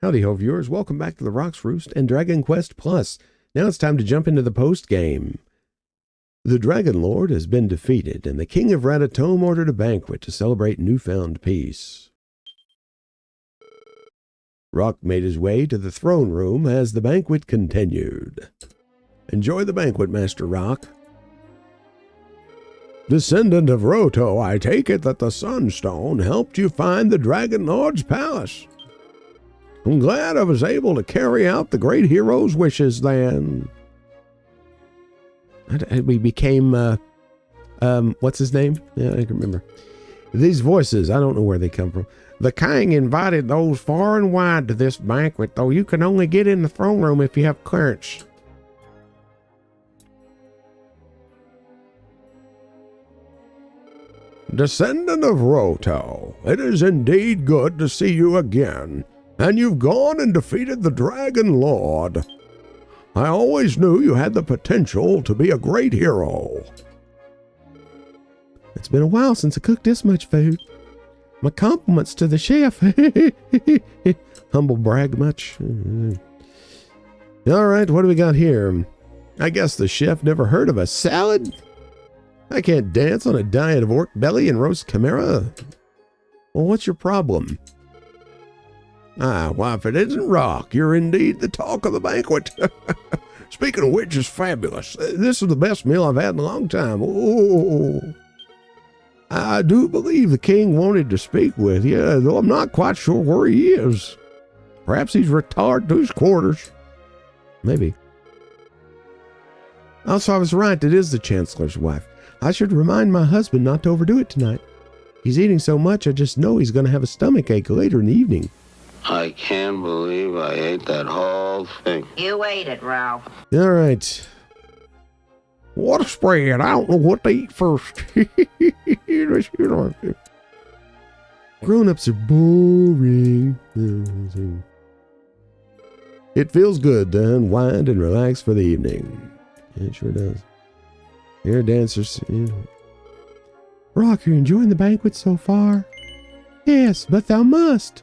Howdy ho, viewers. Welcome back to the Rock's Roost and Dragon Quest Plus. Now it's time to jump into the post-game. The Dragon Lord has been defeated, and the King of Tome ordered a banquet to celebrate newfound peace. Rock made his way to the throne room as the banquet continued. Enjoy the banquet, Master Rock. Descendant of Roto, I take it that the Sunstone helped you find the Dragon Lord's palace. I'm glad I was able to carry out the great hero's wishes then. We became, what's his name? Yeah, I can remember. These voices, I don't know where they come from. The king invited those far and wide to this banquet, though you can only get in the throne room if you have clearance. Descendant of Roto, it is indeed good to see you again, and you've gone and defeated the Dragon Lord. I always knew you had the potential to be a great hero. It's been a while since I cooked this much food. My compliments to the chef. Humble brag much. All right, what do we got here? I guess the chef never heard of a salad. I can't dance on a diet of orc belly and roast chimera. Well, what's your problem? Why, if it isn't Rock, you're indeed the talk of the banquet. Speaking of which is fabulous. This is the best meal I've had in a long time. Oh, I do believe the king wanted to speak with you, though I'm not quite sure where he is. Perhaps he's retired to his quarters. Maybe. Also, I was right. It is the Chancellor's wife. I should remind my husband not to overdo it tonight. He's eating so much, I just know he's going to have a stomach ache later in the evening. I can't believe I ate that whole thing. You ate it, Ralph. All right. What a spread. I don't know what to eat first. Grown-ups are boring. It feels good to unwind and relax for the evening. It sure does. Here, dancers. Yeah. Rock, you enjoying the banquet so far? Yes, but thou must.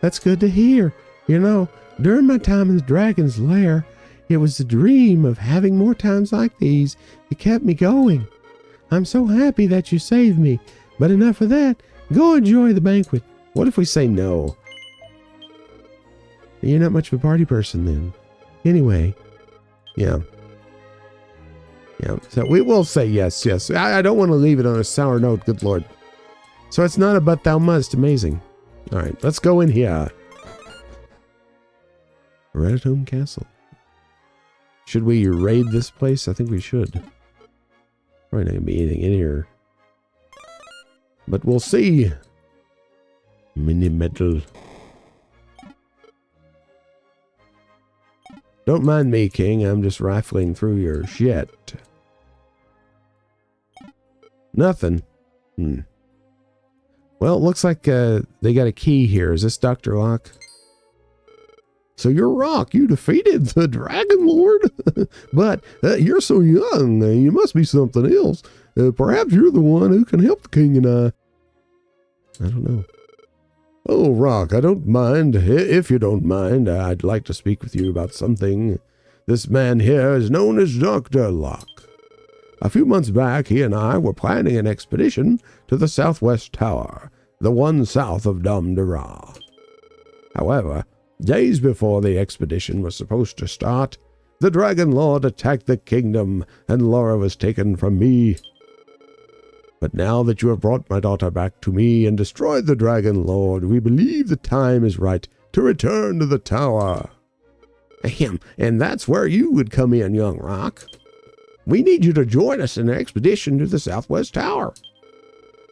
That's good to hear. You know, during my time in the Dragon's Lair, it was the dream of having more times like these that kept me going. I'm so happy that you saved me, but enough of that. Go enjoy the banquet. What if we say no? You're not much of a party person then. Anyway, yeah. Yeah, so we will say yes. I don't want to leave it on a sour note, good Lord. So it's not a but thou must. Amazing. All right, let's go in here. Home Castle. Should we raid this place? I think we should. Probably not going to be anything in here. But we'll see. Mini metal. Don't mind me, King. I'm just rifling through your shit. Nothing. Well, it looks like they got a key here. Is this Dr. Locke? So you're Rock. You defeated the Dragon Lord? But you're so young. You must be something else. Perhaps you're the one who can help the king and I don't know. Oh, Rock, I don't mind. If you don't mind, I'd like to speak with you about something. This man here is known as Dr. Locke. A few months back, he and I were planning an expedition to the Southwest Tower, the one south of Dom Dara. However, days before the expedition was supposed to start, the Dragon Lord attacked the kingdom, and Laura was taken from me. But now that you have brought my daughter back to me and destroyed the Dragon Lord, we believe the time is right to return to the tower. Ahem, and that's where you would come in, young Rock. We need you to join us in an expedition to the Southwest Tower.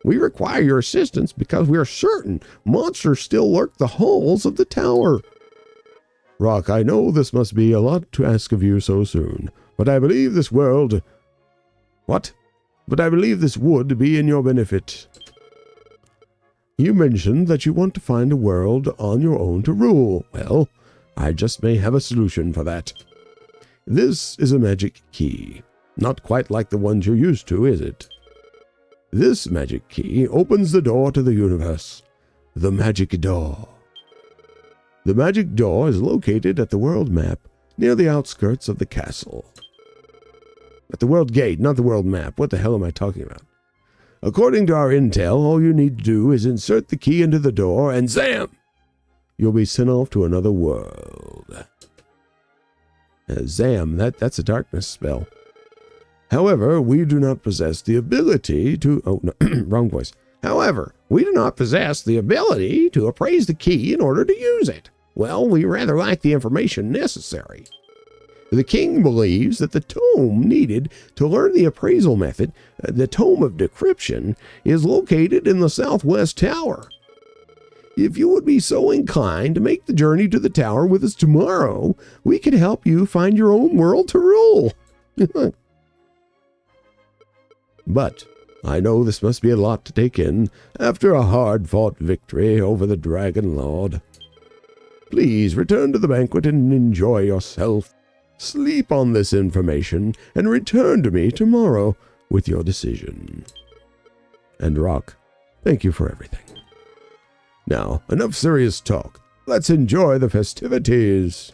We require your assistance because we are certain monsters still lurk the halls of the tower. Rock, I know this must be a lot to ask of you so soon, but I believe this world... What? But I believe this would be in your benefit. You mentioned that you want to find a world on your own to rule. Well, I just may have a solution for that. This is a magic key. Not quite like the ones you're used to, is it? This magic key opens the door to the universe. The magic door. The magic door is located at the world map near the outskirts of the castle. At the world gate, not the world map. What the hell am I talking about? According to our intel, all you need to do is insert the key into the door and zam! You'll be sent off to another world. Zam, that's a darkness spell. However, we do not possess the ability to... Oh, no, wrong voice. However, we do not possess the ability to appraise the key in order to use it. Well, we rather lack the information necessary. The king believes that the tome needed to learn the appraisal method, the Tome of Decryption, is located in the southwest tower. If you would be so inclined to make the journey to the tower with us tomorrow, we could help you find your own world to rule. But I know this must be a lot to take in after a hard-fought victory over the Dragon Lord. Please return to the banquet and enjoy yourself. Sleep on this information and return to me tomorrow with your decision. And Rock, thank you for everything. Now, enough serious talk. Let's enjoy the festivities.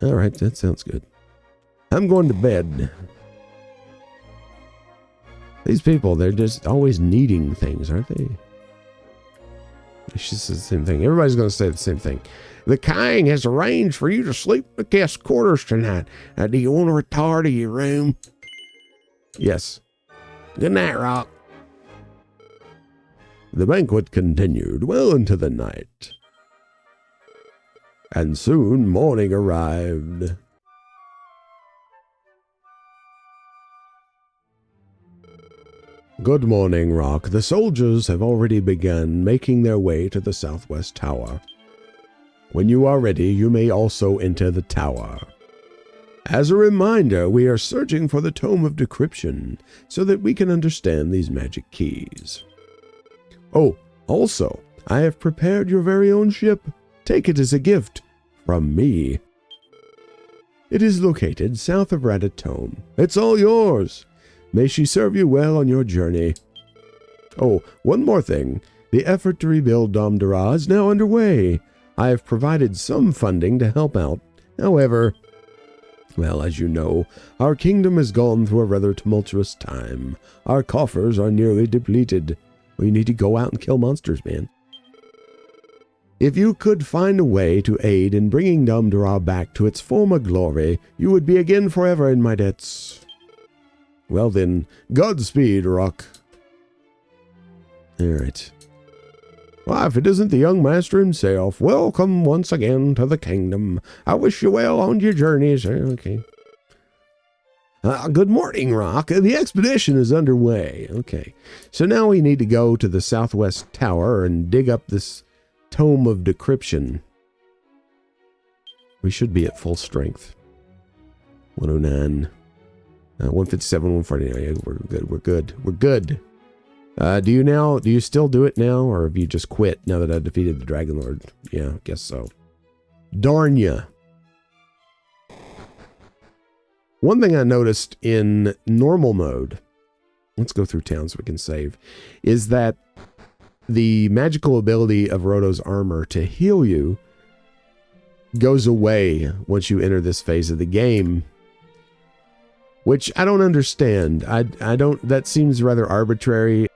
All right, that sounds good. I'm going to bed. These people, they're just always needing things, aren't they? It's just the same thing. Everybody's going to say the same thing. The king has arranged for you to sleep in the guest quarters tonight. Do you want to retire to your room? Yes. Good night, Rock. The banquet continued well into the night. And soon morning arrived. Good morning, Rock. The soldiers have already begun making their way to the southwest tower. When you are ready, you may also enter the tower. As a reminder, we are searching for the Tome of Decryption so that we can understand these magic keys. Oh, also, I have prepared your very own ship. Take it as a gift from me. It is located south of Ratatome. It's all yours. May she serve you well on your journey. Oh, one more thing. The effort to rebuild Dom Dara is now underway. I have provided some funding to help out. However, well, as you know, our kingdom has gone through a rather tumultuous time. Our coffers are nearly depleted. We need to go out and kill monsters, man. If you could find a way to aid in bringing Dom Dara back to its former glory, you would be again forever in my debts. Well then, Godspeed, Rock. All right. Well, if it isn't the young master himself, welcome once again to the kingdom. I wish you well on your journeys. Okay. Good morning, Rock. The expedition is underway. Okay. So now we need to go to the southwest tower and dig up this Tome of Decryption. We should be at full strength. 109. 157, 149. We're good. Do you still do it now, or have you just quit now that I defeated the Dragon Lord? Yeah, I guess so. Darn ya. One thing I noticed in normal mode, let's go through town so we can save, is that the magical ability of Roto's armor to heal you goes away once you enter this phase of the game, which I don't understand. I don't, that seems rather arbitrary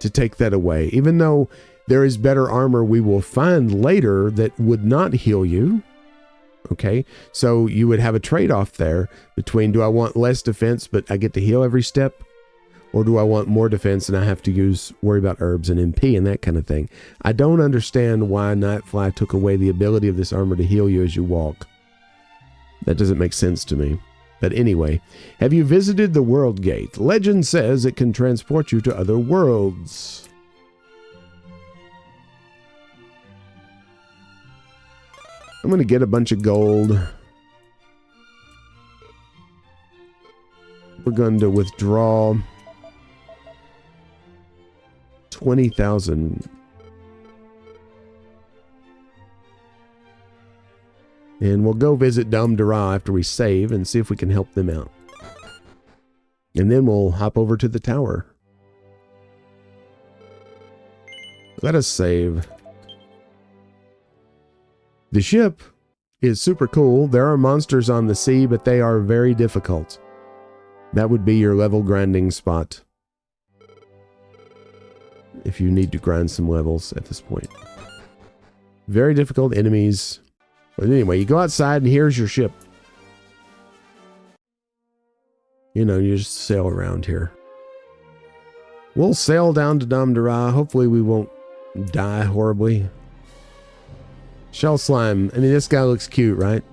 to take that away, even though there is better armor we will find later that would not heal you. Okay, so you would have a trade-off there between, do I want less defense but I get to heal every step, or do I want more defense and I have to worry about herbs and MP and that kind of thing. I don't understand why NightFly took away the ability of this armor to heal you as you walk. That doesn't make sense to me. But anyway, have you visited the World Gate? Legend says it can transport you to other worlds. I'm going to get a bunch of gold. We're going to withdraw 20,000. And we'll go visit Dom Dara after we save and see if we can help them out. And then we'll hop over to the tower. Let us save. The ship is super cool. There are monsters on the sea, but they are very difficult. That would be your level grinding spot. If you need to grind some levels at this point. Very difficult enemies. But anyway, you go outside and here's your ship. You know, you just sail around here. We'll sail down to Dom Dara. Hopefully we won't die horribly. Shell slime. I mean, this guy looks cute, right?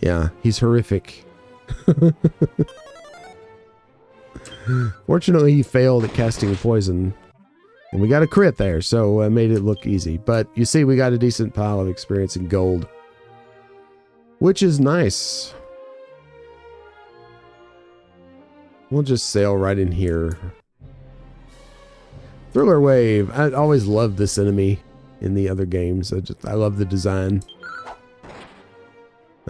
Yeah, he's horrific. Fortunately, he failed at casting poison. And we got a crit there, so I made it look easy. But you see, we got a decent pile of experience in gold. Which is nice. We'll just sail right in here. Thriller Wave. I always loved this enemy in the other games. I love the design.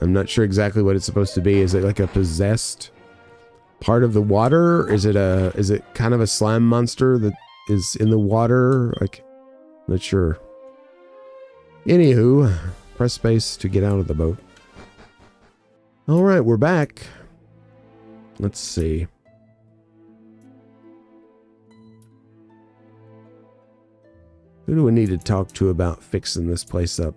I'm not sure exactly what it's supposed to be. Is it like a possessed part of the water? Is it kind of a slime monster that is in the water? Like, not sure. Anywho, press space to get out of the boat. All right, we're back. Let's see. Who do we need to talk to about fixing this place up?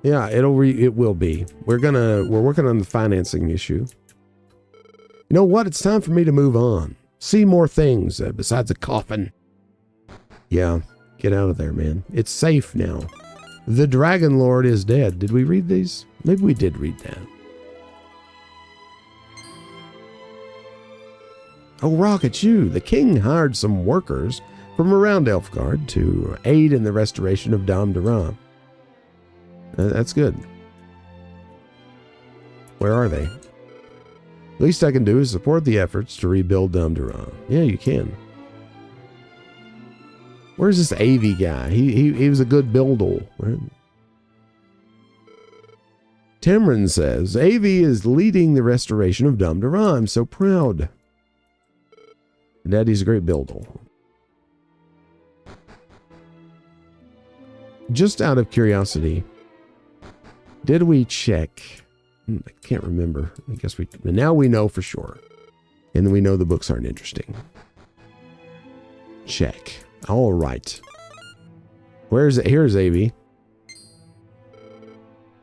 Yeah, it will be. We're working on the financing issue. You know what? It's time for me to move on. See more things besides a coffin. Yeah, get out of there, man. It's safe now. The Dragon Lord is dead. Did we read these? Maybe we did read that. Oh, Rock, it's you. The king hired some workers from around Elfgard to aid in the restoration of Dom Dara. That's good. Where are they? Least I can do is support the efforts to rebuild Dom Dara. Yeah, you can. Where's this AV guy? He was a good builder. Right? Timron says, AV is leading the restoration of Dom Dara. I'm so proud. Daddy's a great builder. Just out of curiosity, did we check? I can't remember. I guess now we know for sure. And we know the books aren't interesting. Check. All right. Where's it? Here's AV.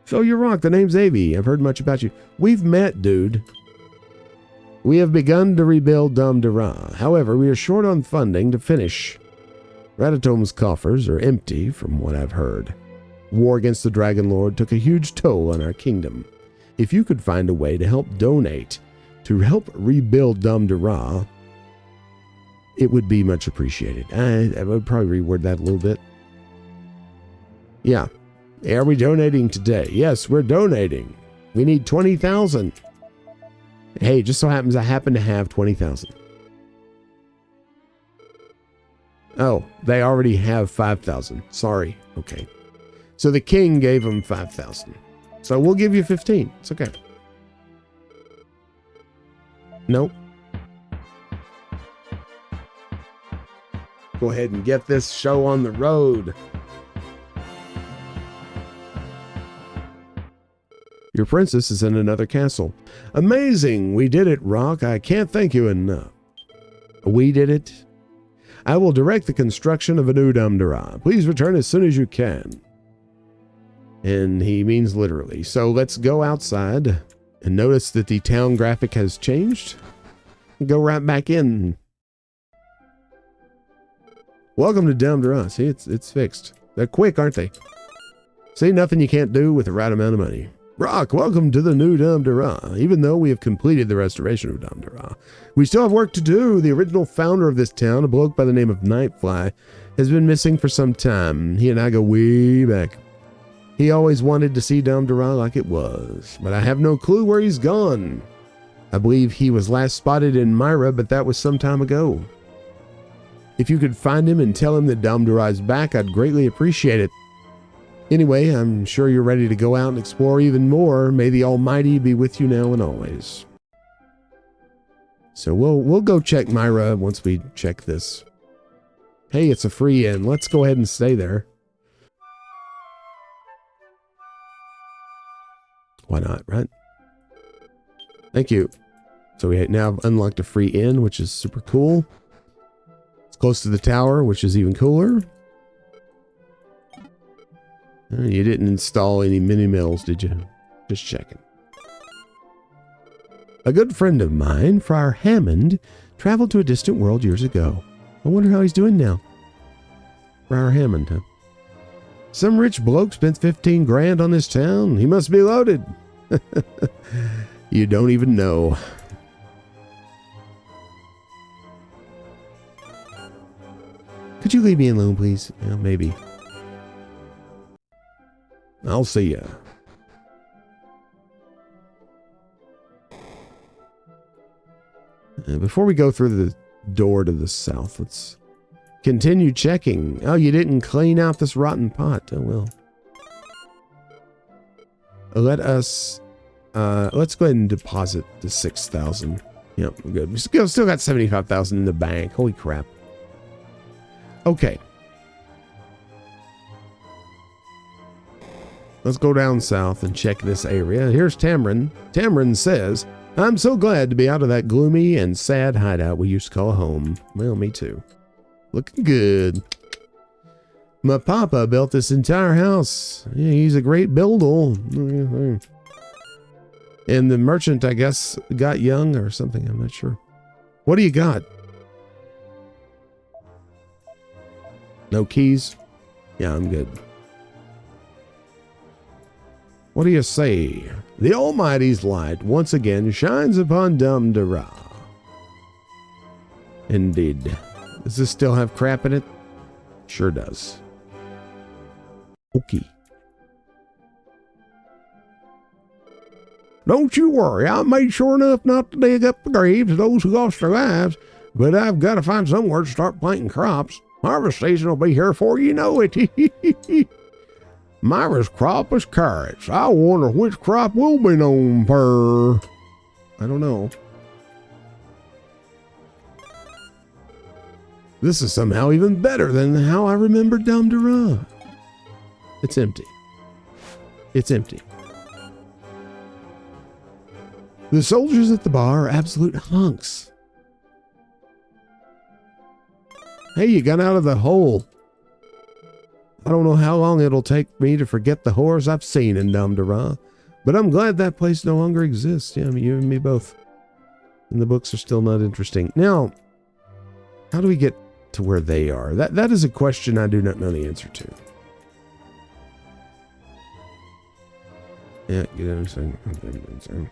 So you rock. The name's AV. I've heard much about you. We've met, dude. We have begun to rebuild Dom Dara. However, we are short on funding to finish. Radatome's coffers are empty from what I've heard. War against the Dragon Lord took a huge toll on our kingdom. If you could find a way to help donate to help rebuild Dom Dara, it would be much appreciated. I would probably reword that a little bit. Yeah. Are we donating today? Yes, we're donating. We need 20,000. Hey, just so happens I happen to have 20,000. Oh, they already have 5,000. Sorry. Okay. So the king gave them 5,000. So we'll give you 15. It's okay. Nope. Go ahead and get this show on the road. Your princess is in another castle. Amazing. We did it, Rock. I can't thank you enough. We did it. I will direct the construction of a new Dom Dara. Please return as soon as you can. And he means literally. So let's go outside and notice that the town graphic has changed. Go right back in. Welcome to Dom Dara. See, it's fixed. They're quick, aren't they? See, nothing you can't do with the right amount of money. Rock, welcome to the new Dom Dara. Even though we have completed the restoration of Dom Dara, we still have work to do. The original founder of this town, a bloke by the name of NightFly, has been missing for some time. He and I go way back. He always wanted to see Dom Dara like it was, but I have no clue where he's gone. I believe he was last spotted in Myra, but that was some time ago. If you could find him and tell him that Dom Dara is back, I'd greatly appreciate it. Anyway, I'm sure you're ready to go out and explore even more. May the Almighty be with you now and always. So we'll go check Myra once we check this. Hey, it's a free inn. Let's go ahead and stay there. Why not, right? Thank you. So we now have unlocked a free inn, which is super cool. It's close to the tower, which is even cooler. You didn't install any mini mills, did you? Just checking. A good friend of mine, Friar Hammond, traveled to a distant world years ago. I wonder how he's doing now. Friar Hammond, huh? Some rich bloke spent 15 grand on this town. He must be loaded. You don't even know. Could you leave me alone, please? Yeah, maybe. I'll see ya. Before we go through the door to the south, let's continue checking. Oh, you didn't clean out this rotten pot. Oh, well. Let's go ahead and deposit the 6,000. Yep, we're good. We still got 75,000 in the bank. Holy crap. Okay. Let's go down south and check this area. Here's Tamron. Tamron says, I'm so glad to be out of that gloomy and sad hideout we used to call home. Well, me too. Looking good. My papa built this entire house. Yeah, he's a great builder. And the merchant, I guess, got young or something. I'm not sure. What do you got? No keys? Yeah, I'm good. What do you say? The Almighty's light once again shines upon Dum Dara. Indeed. Does this still have crap in it? Sure does. Okay. Don't you worry. I made sure enough not to dig up the graves of those who lost their lives, but I've got to find somewhere to start planting crops. Harvest season will be here before you know it. Myra's crop is carrots. I wonder which crop will be known for. I don't know. This is somehow even better than how I remember Dum Dara. It's empty. It's empty. The soldiers at the bar are absolute hunks. Hey, you got out of the hole. I don't know how long it'll take me to forget the horrors I've seen in Dum Dara, but I'm glad that place no longer exists. Yeah, I mean, you and me both. And the books are still not interesting. Now, how do we get to where they are? That is a question I do not know the answer to. Yeah, get anything.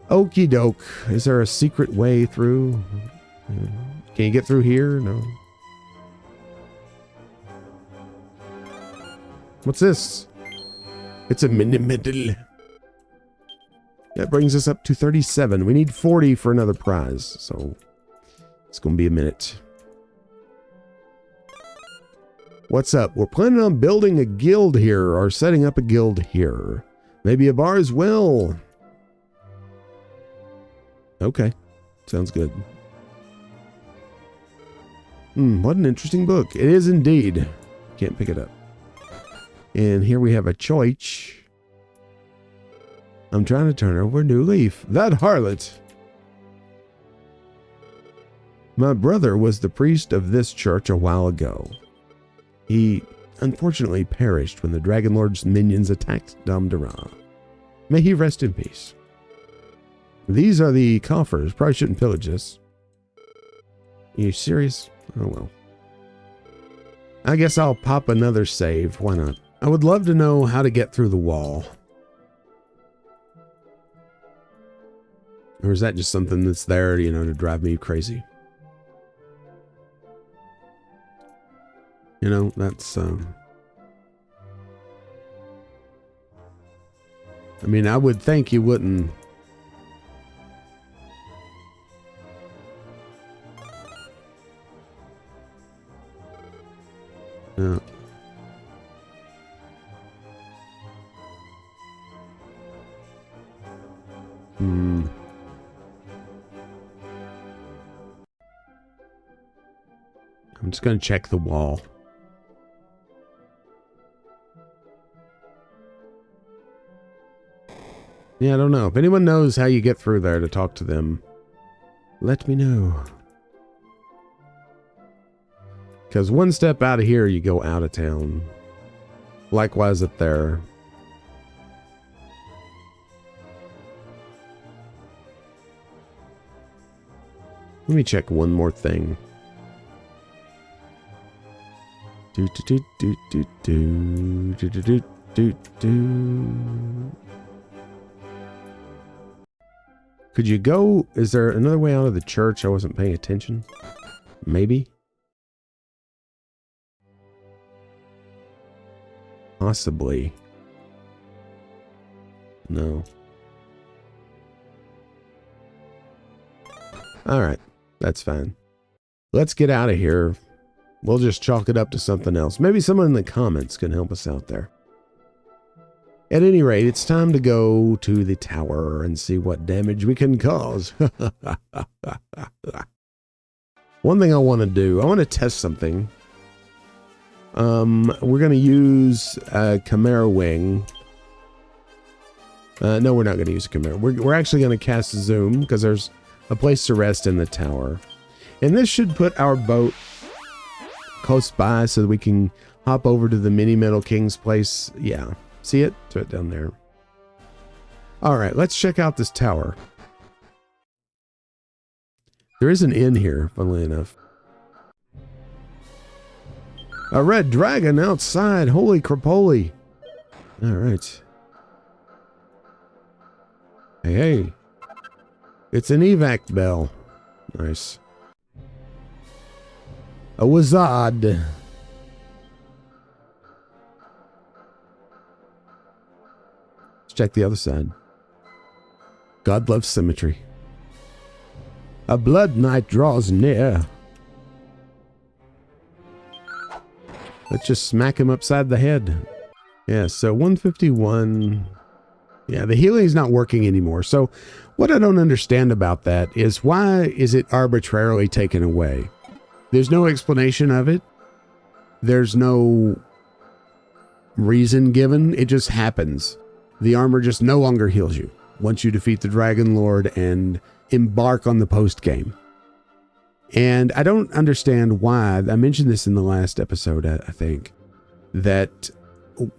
Okie doke. Is there a secret way through? Can you get through here? No. What's this? It's a mini medal. That brings us up to 37. We need 40 for another prize, so it's going to be a minute. What's up? We're planning on building a guild here, or setting up a guild here. Maybe a bar as well. Okay, sounds good. What an interesting book. It is indeed. Can't pick it up. And here we have a choice. I'm trying to turn over a new leaf. That harlot. My brother was the priest of this church a while ago. He unfortunately perished when the Dragon Lord's minions attacked Dum Dara. May he rest in peace. These are the coffers. Probably shouldn't pillage this. Are you serious? Oh well. I guess I'll pop another save. Why not? I would love to know how to get through the wall. Or is that just something that's there, you know, to drive me crazy? You know, that's, I mean, I would think you wouldn't. Yeah. I'm just going to check the wall. Yeah, I don't know. If anyone knows how you get through there to talk to them, let me know. Because one step out of here, you go out of town. Likewise up there. Let me check one more thing. Do do do do do do do do do do. Could you go? Is there another way out of the church? I wasn't paying attention. Maybe. Possibly. No. All right. That's fine. Let's get out of here. We'll just chalk it up to something else. Maybe someone in the comments can help us out there. At any rate, it's time to go to the tower and see what damage we can cause. One thing I want to do, I want to test something. We're going to use a Chimera Wing. No, we're not going to use a Chimera. We're actually going to cast Zoom because there's a place to rest in the tower. And this should put our boat close by so that we can hop over to the Mini Metal King's place. Yeah. See it? To it down there. All right, let's check out this tower. There is an inn here, funnily enough. A red dragon outside. Holy crapoly. All right. Hey, hey. It's an evac bell. Nice. A wizard. Let's check the other side. God loves symmetry. A blood knight draws near. Let's just smack him upside the head. Yeah, so 151. Yeah, the healing is not working anymore. So what I don't understand about that is why is it arbitrarily taken away? There's no explanation of it. There's no reason given. It just happens. The armor just no longer heals you once you defeat the Dragon Lord and embark on the post game. And I don't understand why. I mentioned this in the last episode, I think, that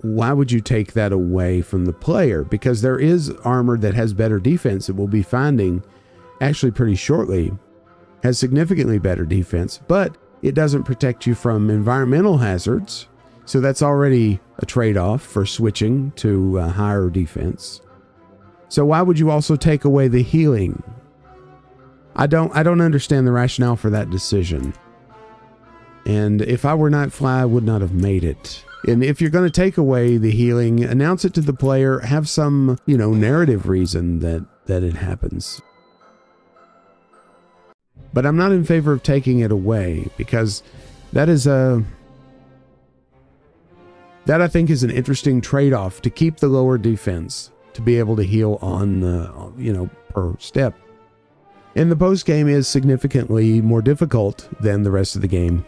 why would you take that away from the player? Because there is armor that has better defense that we'll be finding actually pretty shortly, has significantly better defense, but it doesn't protect you from environmental hazards. So that's already a trade-off for switching to higher defense. So why would you also take away the healing? I don't understand the rationale for that decision. And if I were NightFly, I would not have made it. And if you're going to take away the healing, announce it to the player, have some, narrative reason that it happens. But I'm not in favor of taking it away because that I think is an interesting trade-off to keep the lower defense, to be able to heal on, per step. And the post game is significantly more difficult than the rest of the game.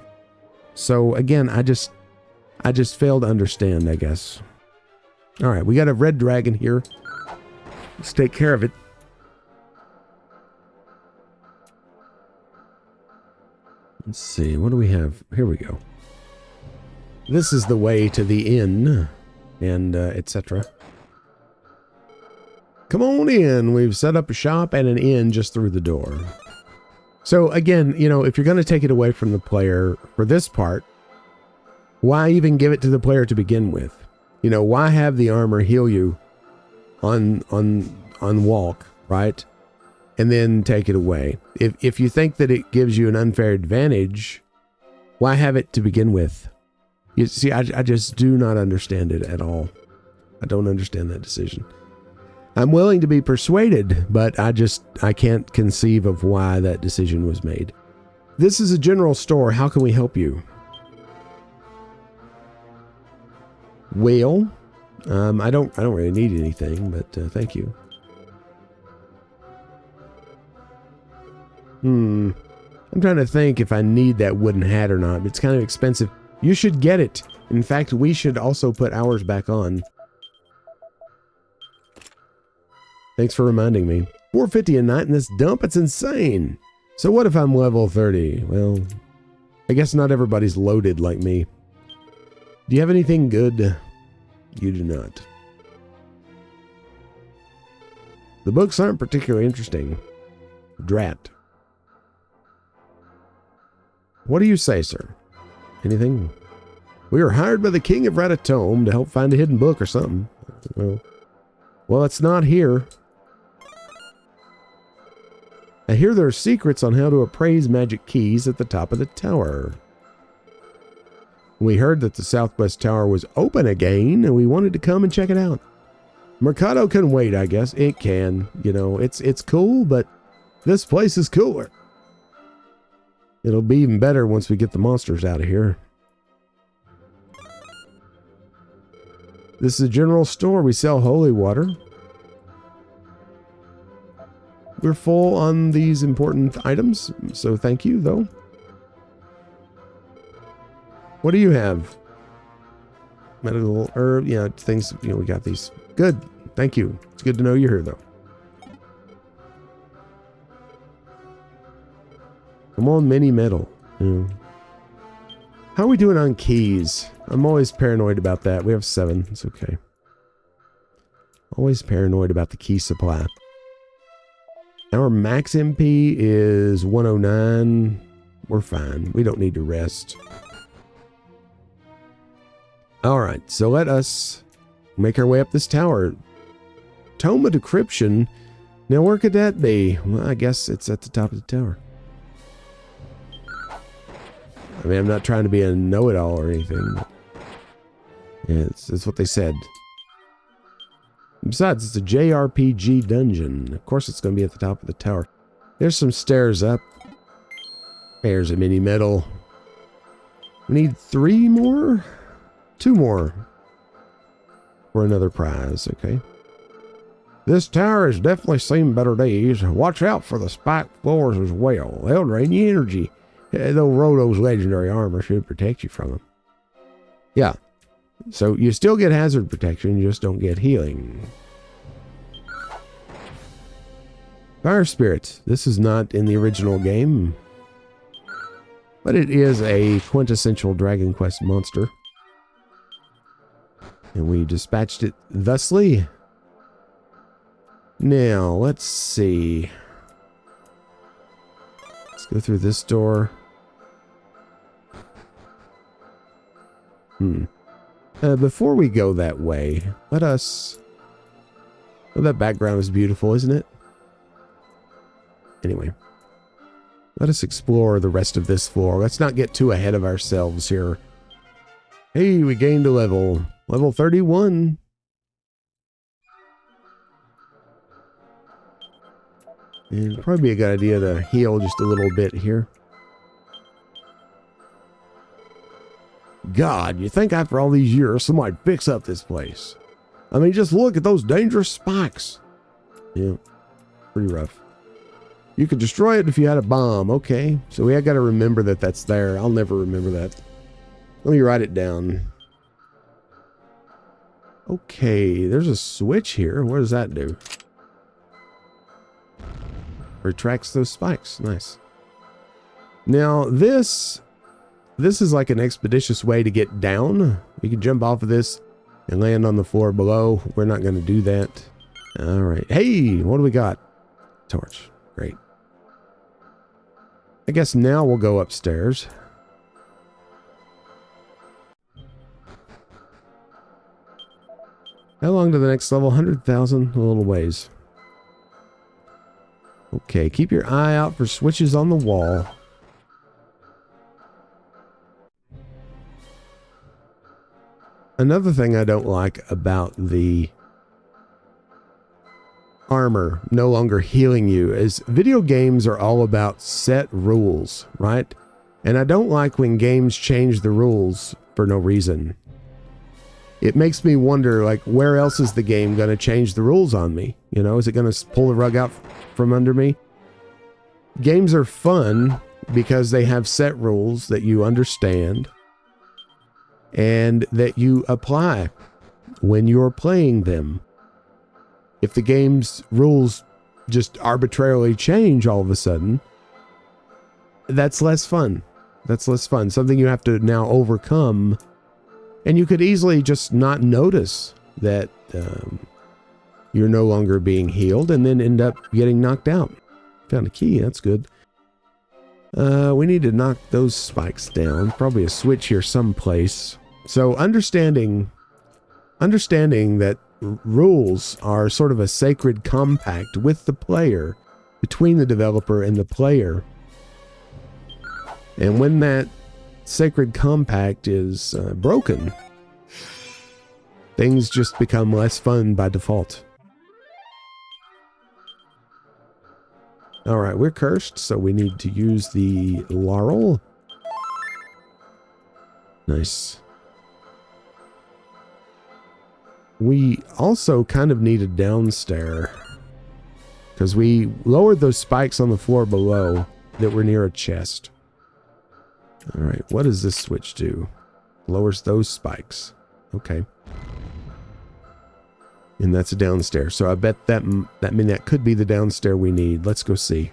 So again, I just fail to understand, I guess. All right, we got a red dragon here. Let's take care of it. Let's see, what do we have? Here we go. This is the way to the inn, and etc. Come on in. We've set up a shop and an inn just through the door. So again, if you're going to take it away from the player for this part, why even give it to the player to begin with? Why have the armor heal you on walk, right? And then take it away. If you think that it gives you an unfair advantage, why have it to begin with? You see, I just do not understand it at all. I don't understand that decision. I'm willing to be persuaded, but I can't conceive of why that decision was made. This is a general store. How can we help you? Well, I don't really need anything, but thank you. I'm trying to think if I need that wooden hat or not. It's kind of expensive. You should get it. In fact, we should also put ours back on. Thanks for reminding me. 450 a night in this dump? It's insane. So what if I'm level 30? Well, I guess not everybody's loaded like me. Do you have anything good? You do not. The books aren't particularly interesting. Drat. What do you say, sir? Anything? We were hired by the king of Ratatome to help find a hidden book or something. Well, it's not here. I hear there are secrets on how to appraise magic keys at the top of the tower. We heard that the southwest tower was open again, and we wanted to come and check it out. Mercado can wait, I guess. It can. You know, it's cool, but this place is cooler. It'll be even better once we get the monsters out of here. This is a general store. We sell holy water. We're full on these important items, so thank you, though. What do you have? Medical herb, yeah, things, you know, we got these. Good, thank you. It's good to know you're here, though. Come on, mini metal. Yeah. How are we doing on keys? I'm always paranoid about that. We have 7. It's okay. Always paranoid about the key supply. Our max MP is 109. We're fine. We don't need to rest. All right, so let us make our way up this tower. Tome of Decryption. Now, where could that be? Well, I guess it's at the top of the tower. I mean, I'm not trying to be a know-it-all or anything. Yeah, it's what they said. Besides, it's a JRPG dungeon. Of course, it's going to be at the top of the tower. There's some stairs up. There's a mini metal. We need 3 more? 2 more. For another prize, okay? This tower has definitely seen better days. Watch out for the spiked floors as well. They'll drain your energy. Though Roto's legendary armor should protect you from them. Yeah. So you still get hazard protection, you just don't get healing. Fire Spirit. This is not in the original game. But it is a quintessential Dragon Quest monster. And we dispatched it thusly. Now, let's see. Let's go through this door. Before we go that way, let us... Oh, that background is beautiful, isn't it? Anyway. Let us explore the rest of this floor. Let's not get too ahead of ourselves here. Hey, we gained a level. Level 31. And it'd probably be a good idea to heal just a little bit here. God, you think after all these years somebody'd fix up this place? I mean, just look at those dangerous spikes. Yeah, pretty rough. You could destroy it if you had a bomb. Okay, so we got to remember that that's there. I'll never remember that. Let me write it down. Okay, there's a switch here. What does that do? Retracts those spikes. Nice. Now, this is like an expeditious way to get down. You can jump off of this and land on the floor below. We're not going to do that. All right. Hey, what do we got? Torch. Great. I guess now we'll go upstairs. How long to the next level? 100,000? A little ways. Okay, keep your eye out for switches on the wall. Another thing I don't like about the armor no longer healing you is video games are all about set rules, right? And I don't like when games change the rules for no reason. It makes me wonder, like, where else is the game going to change the rules on me? You know, is it going to pull the rug out from under me? Games are fun because they have set rules that you understand and that you apply when you're playing them. If the game's rules just arbitrarily change all of a sudden, that's less fun. That's less fun. Something you have to now overcome. And you could easily just not notice that you're no longer being healed and then end up getting knocked out. Found a key. That's good. We need to knock those spikes down. Probably a switch here someplace. So understanding that rules are sort of a sacred compact with the player, between the developer and the player. And when that sacred compact is broken, things just become less fun by default. All right, we're cursed, so we need to use the laurel. Nice. We also kind of need a downstair, because we lowered those spikes on the floor below that were near a chest. All right, what does this switch do? Lowers those spikes. Okay. And that's a downstairs. So I bet that could be the downstairs we need. Let's go see.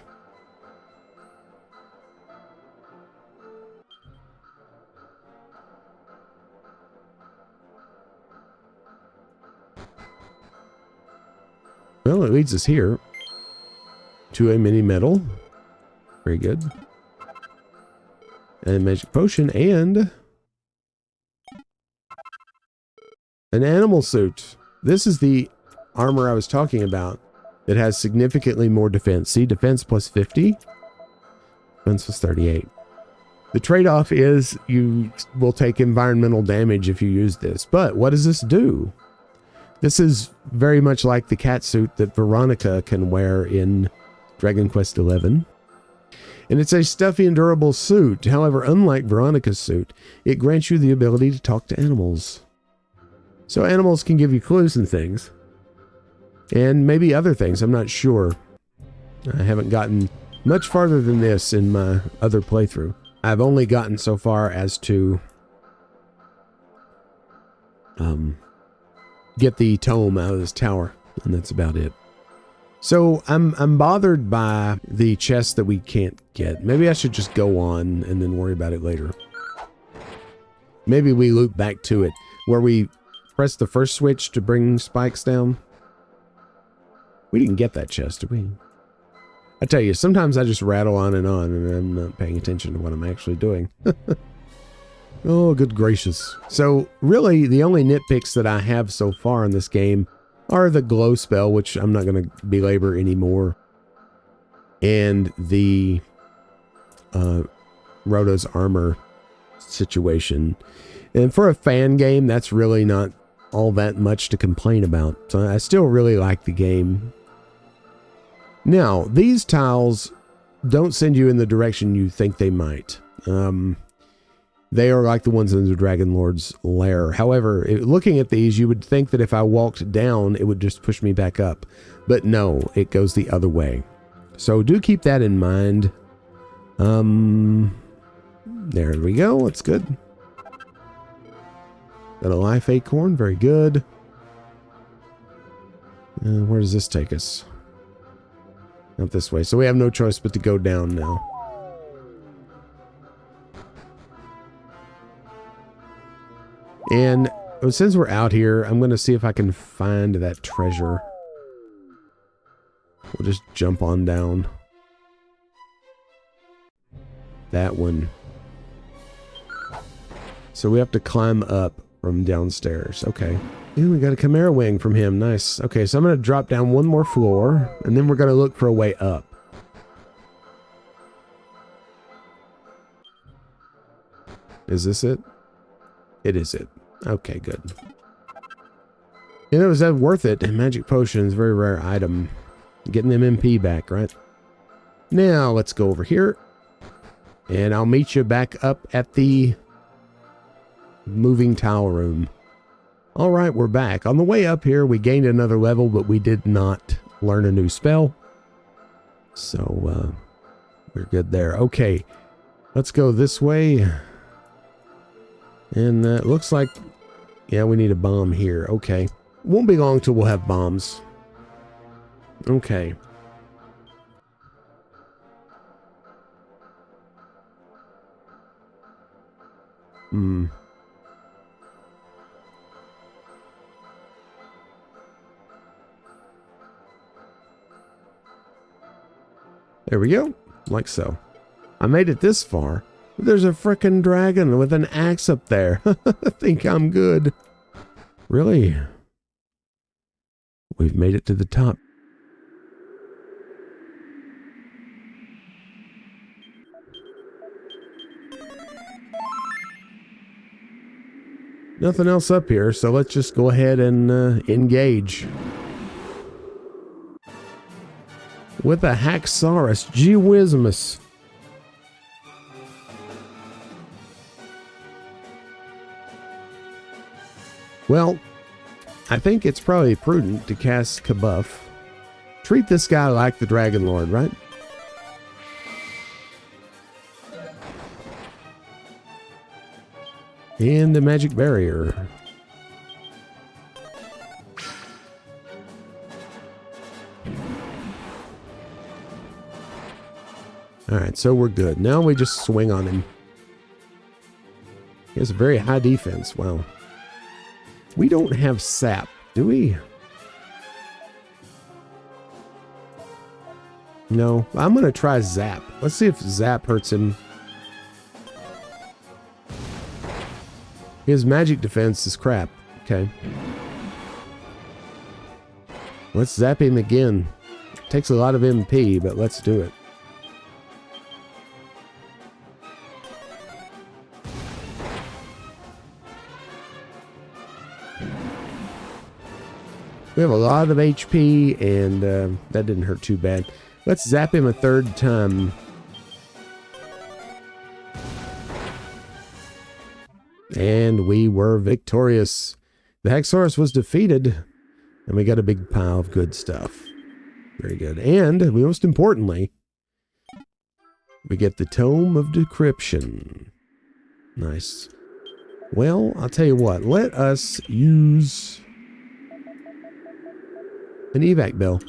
Well, it leads us here to a mini medal. Very good. And a magic potion and an animal suit. This is the armor I was talking about that has significantly more defense. See, defense plus 50. Defense plus 38. The trade-off is you will take environmental damage if you use this. But what does this do? This is very much like the cat suit that Veronica can wear in Dragon Quest XI. And it's a stuffy and durable suit. However, unlike Veronica's suit, it grants you the ability to talk to animals. So animals can give you clues and things. And maybe other things, I'm not sure. I haven't gotten much farther than this in my other playthrough. I've only gotten so far as to get the tome out of this tower, and that's about it. So I'm bothered by the chest that we can't get. Maybe I should just go on and then worry about it later. Maybe we loop back to it where we press the first switch to bring spikes down. We didn't get that chest, did we? I tell you, sometimes I just rattle on and I'm not paying attention to what I'm actually doing. Oh, good gracious. So really, the only nitpicks that I have so far in this game are the glow spell, which I'm not going to belabor anymore, and the Rhoda's armor situation. And for a fan game, that's really not all that much to complain about. So I still really like the game. Now, these tiles don't send you in the direction you think they might. They are like the ones in the Dragon Lord's lair. However, looking at these, you would think that if I walked down, it would just push me back up. But no, it goes the other way. So do keep that in mind. There we go. That's good. Got a life acorn. Very good. Where does this take us? Not this way. So we have no choice but to go down now. And since we're out here, I'm going to see if I can find that treasure. We'll just jump on down. That one. So we have to climb up from downstairs. Okay. Ooh, we got a Chimera wing from him. Nice. Okay, so I'm going to drop down one more floor, and then we're going to look for a way up. Is this it? It is it. Okay, good. You know, is that worth it? Magic potions, very rare item. Getting them MP back, right? Now, let's go over here. And I'll meet you back up at the moving towel room. All right, we're back. On the way up here, we gained another level, but we did not learn a new spell. So, we're good there. Okay, Let's go this way. And it looks like, yeah, we need a bomb here. Okay. Won't be long till we'll have bombs. Okay. There we go. Like so. I made it this far. There's a frickin' dragon with an axe up there. I think I'm good. Really? We've made it to the top. Nothing else up here, so let's just go ahead and engage. With a Haxorus, gee whizmas. Well, I think it's probably prudent to cast Kabuff. Treat this guy like the Dragon Lord, right? And the magic barrier. Alright, so we're good. Now we just swing on him. He has a very high defense. Wow. We don't have sap, do we? No. I'm going to try zap. Let's see if zap hurts him. His magic defense is crap. Okay. Let's zap him again. Takes a lot of MP, but let's do it. We have a lot of HP, and that didn't hurt too bad. Let's zap him a third time. And we were victorious. The Haxorus was defeated, and we got a big pile of good stuff. Very good. And, most importantly, we get the Tome of Decryption. Nice. Well, I'll tell you what. Let us use an evac bill.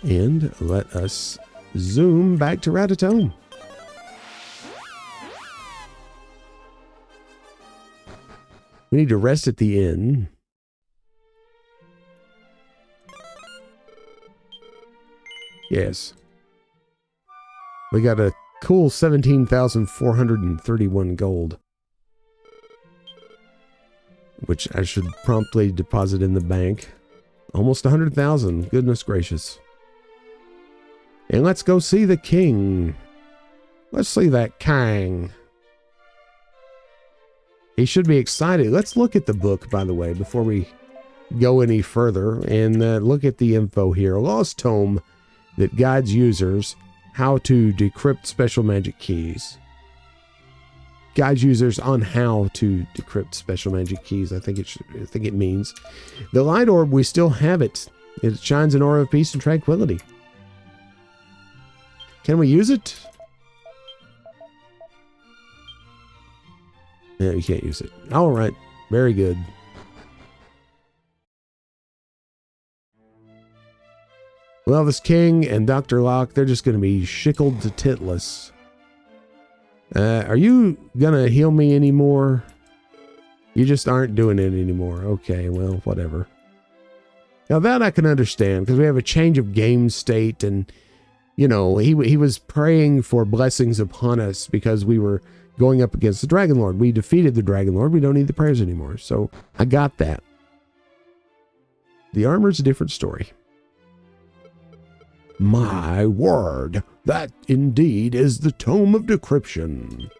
And let us zoom back to Ratatome. We need to rest at the inn. Yes. We got a cool 17,431 gold. Which I should promptly deposit in the bank. Almost 100,000. Goodness gracious. And let's go see the king. Let's see that king. He should be excited. Let's look at the book, by the way, before we go any further. And look at the info here. A lost tome that guides users how to decrypt special magic keys. Guides users on how to decrypt special magic keys. I think it means. The light orb, we still have it. It shines an aura of peace and tranquility. Can we use it? No, you can't use it. All right. Very good. Well, this king and Dr. Locke, they're just going to be shickled to titless. Are you going to heal me anymore? You just aren't doing it anymore. Okay, well, whatever. Now that I can understand, because we have a change of game state, and you know, he was praying for blessings upon us because we were going up against the Dragon Lord. We defeated the Dragon Lord. We don't need the prayers anymore. So I got that. The armor's a different story. My word, that indeed is the Tome of Decryption.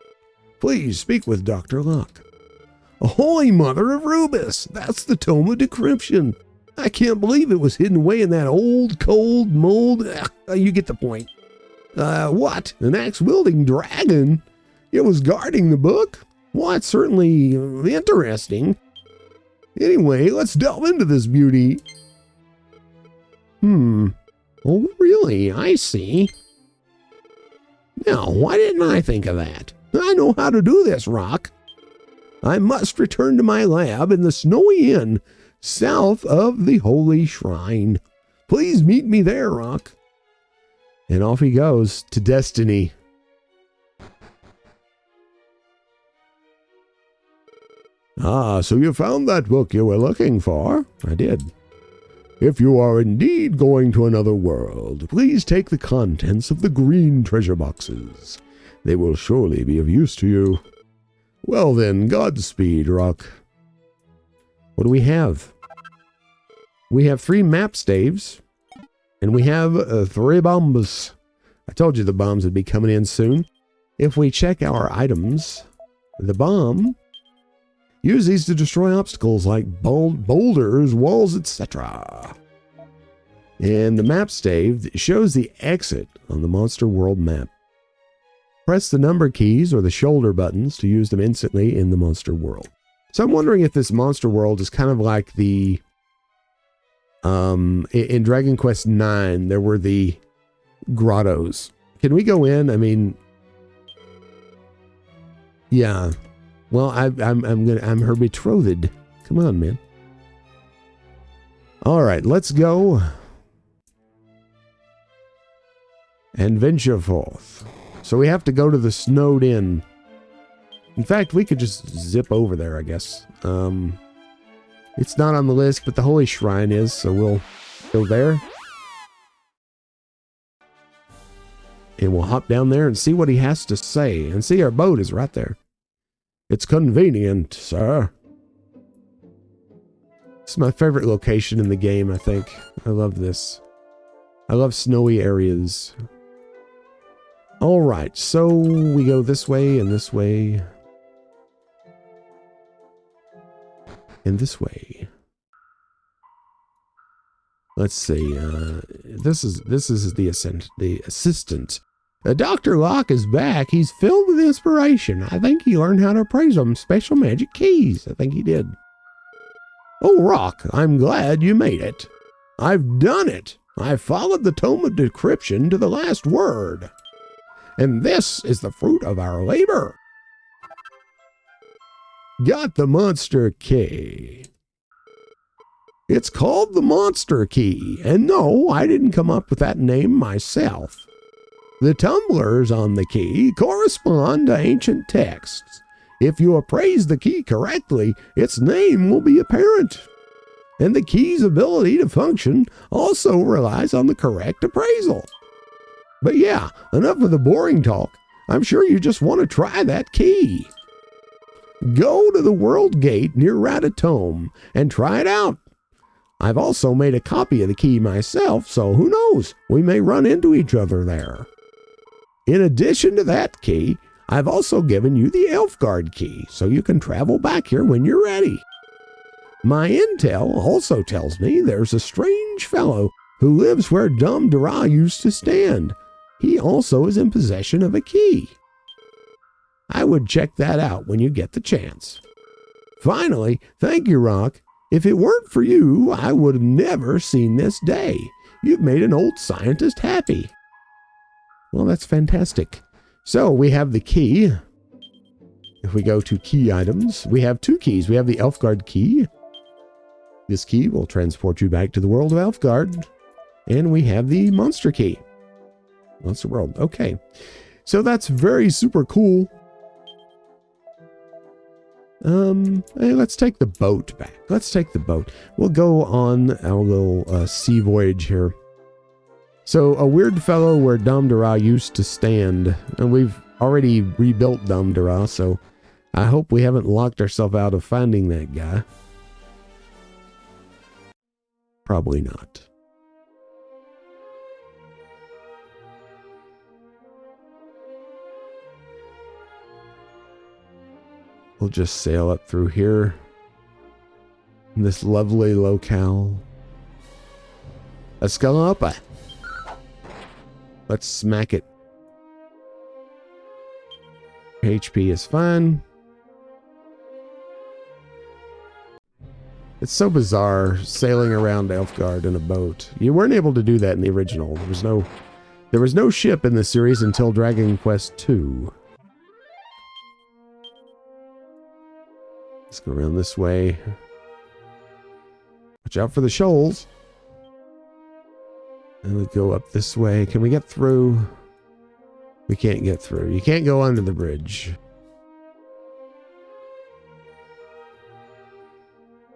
Please speak with Dr. Locke. Holy Mother of Rubus, that's the Tome of Decryption. I can't believe it was hidden away in that old, cold mold. You get the point. What? An axe-wielding dragon? It was guarding the book? Well, it's certainly interesting. Anyway, let's delve into this beauty. Oh, really? I see. Now, why didn't I think of that? I know how to do this, Rock. I must return to my lab in the snowy inn south of the holy shrine. Please meet me there, Rock. And off he goes to destiny. Ah, so you found that book you were looking for? I did. If you are indeed going to another world, please take the contents of the green treasure boxes. They will surely be of use to you. Well then, Godspeed, Rock. What do we have? We have 3 map staves, and we have 3 bombs. I told you the bombs would be coming in soon. If we check our items, the bomb, use these to destroy obstacles like boulders, walls, etc. And the map stave shows the exit on the Monster World map. Press the number keys or the shoulder buttons to use them instantly in the Monster World. So I'm wondering if this Monster World is kind of like the in Dragon Quest IX, there were the grottos. Can we go in? I mean, yeah. Well, I'm her betrothed. Come on, man. All right, let's go and venture forth. So we have to go to the snowed inn. In fact, we could just zip over there, I guess. It's not on the list, but the holy shrine is, so we'll go there. And we'll hop down there and see what he has to say. And see, our boat is right there. It's convenient, sir. This is my favorite location in the game, I think. I love this. I love snowy areas. All right, so we go this way and this way. And this way. Let's see. This is the assistant. Dr. Locke is back. He's filled with inspiration. I think he learned how to appraise them special magic keys. I think he did. Oh, Rock, I'm glad you made it. I've done it. I followed the Tome of Decryption to the last word. And this is the fruit of our labor. Got the monster key. It's called the monster key. And no, I didn't come up with that name myself. The tumblers on the key correspond to ancient texts. If you appraise the key correctly, its name will be apparent. And the key's ability to function also relies on the correct appraisal. But yeah, enough of the boring talk. I'm sure you just want to try that key. Go to the World Gate near Ratatome and try it out. I've also made a copy of the key myself, so who knows, we may run into each other there. In addition to that key, I've also given you the Elfguard key, so you can travel back here when you're ready. My intel also tells me there's a strange fellow who lives where Dum Dara used to stand. He also is in possession of a key. I would check that out when you get the chance. Finally, thank you, Rock. If it weren't for you, I would have never seen this day. You've made an old scientist happy. Well, that's fantastic. So we have the key. If we go to key items, we have 2 keys. We have the Elfguard key. This key will transport you back to the world of Elfguard. And we have the monster key. Monster World. Okay. So that's very super cool. Hey, let's take the boat back. Let's take the boat. We'll go on our little sea voyage here. So a weird fellow where Dum Dara used to stand. And we've already rebuilt Dum Dara, so I hope we haven't locked ourselves out of finding that guy. Probably not. We'll just sail up through here in this lovely locale. Let's go up. Let's smack it. HP is fine. It's so bizarre sailing around Elfgard in a boat. You weren't able to do that in the original. There was no ship in the series until Dragon Quest II. Let's go around this way. Watch out for the shoals. And we go up this way. Can we get through? We can't get through. You can't go under the bridge.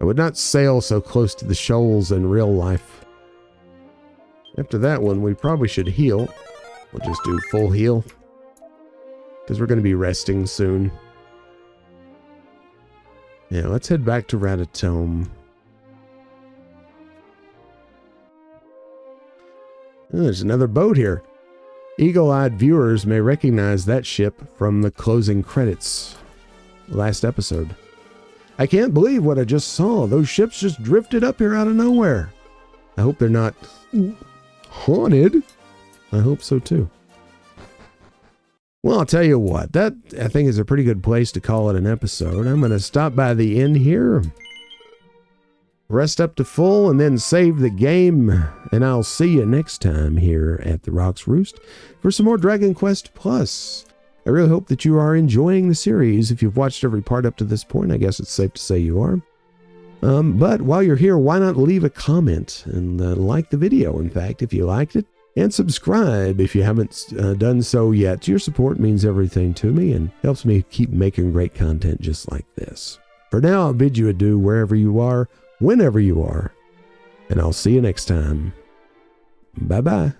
I would not sail so close to the shoals in real life. After that one, we probably should heal. We'll just do full heal, because we're going to be resting soon. Yeah, let's head back to Ratatome. Oh, there's another boat here. Eagle-eyed viewers may recognize that ship from the closing credits last episode. I can't believe what I just saw. Those ships just drifted up here out of nowhere. I hope they're not haunted. I hope so too. Well, I'll tell you what, that I think is a pretty good place to call it an episode. I'm going to stop by the end here, rest up to full, and then save the game. And I'll see you next time here at the Rock's Roost for some more Dragon Quest Plus. I really hope that you are enjoying the series. If you've watched every part up to this point, I guess it's safe to say you are. But while you're here, why not leave a comment and like the video, in fact, if you liked it, and subscribe if you haven't done so yet. Your support means everything to me and helps me keep making great content just like this. For now, I'll bid you adieu wherever you are, whenever you are, and I'll see you next time. Bye-bye.